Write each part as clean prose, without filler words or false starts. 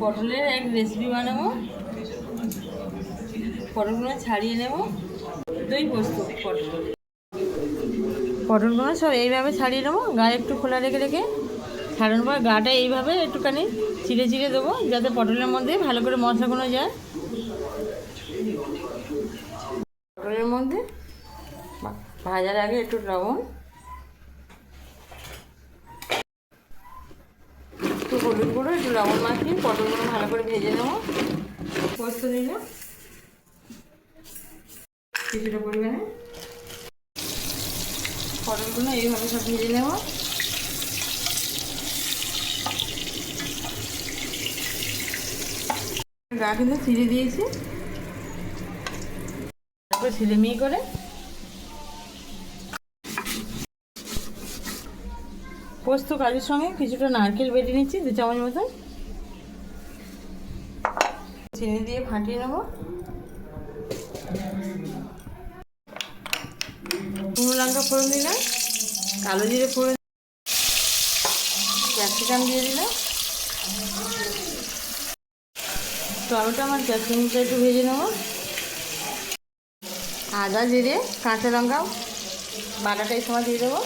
পটলের এক রেসিপি বানাবো। পটলগুলো ছাড়িয়ে নেব। দই পোস্ত পটলগুলো সব এইভাবে ছাড়িয়ে নেবো, গায়ে একটু খোলা রেখে রেখে ছাড়ানোর পর গাটা এইভাবে একটুখানি চিড়ে চিড়ে দেবো, যাতে পটলের মধ্যে ভালো করে মশলাগুলো যায়। পটলের মধ্যে ভাজার আগে একটু লবণ, একটু হলুদ গুঁড়ো, একটু লবণ মাখিয়ে পটলগুলো ভালো করে ভেজে নেবো। পোস্ত দিলে কিছুটা পরিমাণে পটলগুলো এইভাবে সব ভেজে নেব। গা কিন্তু ছিঁড়ে দিয়েছি, তারপর ছিলেমিয়ে করে পোস্ত কাজুর সঙ্গে কিছুটা নারকেল বেটে নিচ্ছি, 2 চামচ মতন। চিনি দিয়ে ফাটিয়ে নেব। শুকনো লঙ্কা ফোড়ন দিলাম, কালো জিরে ফোড়ন, ক্যাপসিকাম দিয়ে দিলাম, টমেটো আমার ক্যাপসিকামটা একটু ভেজে নেব। আদা জিরে কাঁচা লঙ্কা বাটাটা এই সময় দিয়ে দেবো।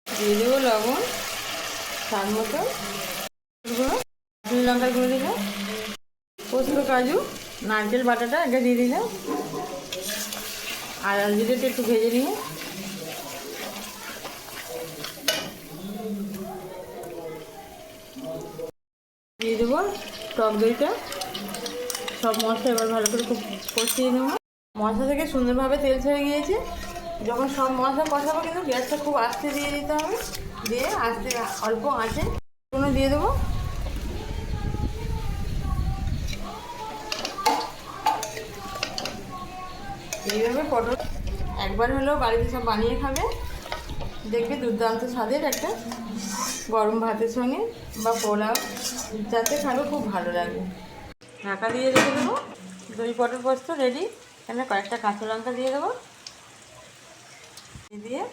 দিয়ে দেবো লবণ স্বাদ মতো, লঙ্কার গুঁড়ো দিলাম, পোস্ত কাজু নারকেল বাটাটা এটা দিয়ে দিলাম। আর জিরেটা একটু ভেজে নিয়ে দিয়ে দেবো টক দইটা। সব মশলা এবার ভালো করে খুব কষিয়ে নেব। মশলা থেকে সুন্দরভাবে তেল ছেড়ে গিয়েছে। যখন সব মশলা কষাবো কিন্তু গ্যাসটা খুব আস্তে দিয়ে দিতে হবে, দিয়ে আস্তে অল্প আঁচে কোনো দিয়ে দেবো। এইভাবে পটল একবার হলেও বাড়িতে সব বানিয়ে খাবে, দেখবে দুর্দান্ত স্বাদের একটা গরম ভাতের সঙ্গে বা পোলাও যাতে খাবে খুব ভালো লাগবে। ঢাকা দিয়ে রেখে দেবো। দই পটল পোস্ত রেডি। এখানে কয়েকটা কাঁচা লঙ্কা দিয়ে দেবো, দিয়ে